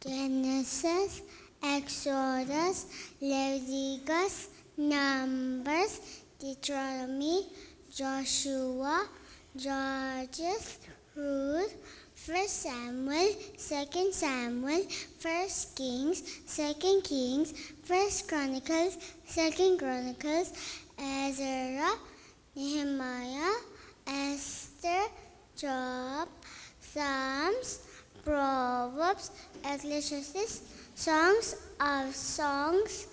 Genesis, Exodus, Leviticus, Numbers, Deuteronomy, Joshua, Judges, Ruth, 1 Samuel, 2 Samuel, 1 Kings, 2 Kings, 1 Chronicles, 2 Chronicles, Ezra, Nehemiah, Esther, Job, Psalms, Proverbs, Ecclesiastes, Songs of Songs,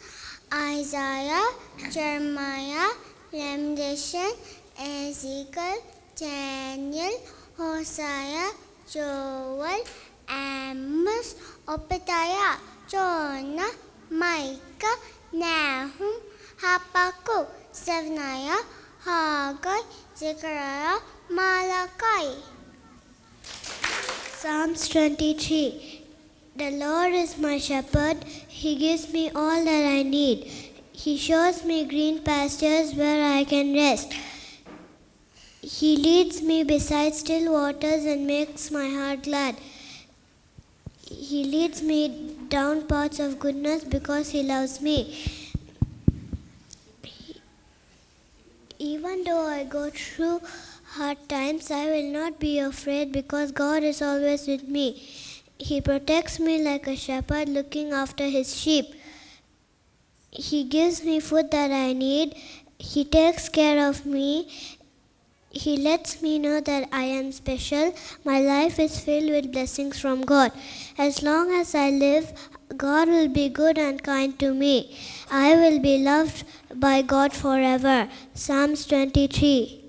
Isaiah, Jeremiah, Lamentation, Ezekiel, Daniel, Hosea, Joel, Amos, Obadiah, Jonah, Micah, Nahum, Habakkuk, Zephaniah, Haggai, Zechariah, Malachi. Psalms 23. The Lord is my shepherd. He gives me all that I need. He shows me green pastures where I can rest. He leads me beside still waters and makes my heart glad. He leads me down paths of goodness because He loves me. Even though I go through hard times, I will not be afraid because God is always with me. He protects me like a shepherd looking after his sheep. He gives me food that I need. He takes care of me. He lets me know that I am special. My life is filled with blessings from God. As long as I live, God will be good and kind to me. I will be loved by God forever. Psalms 23.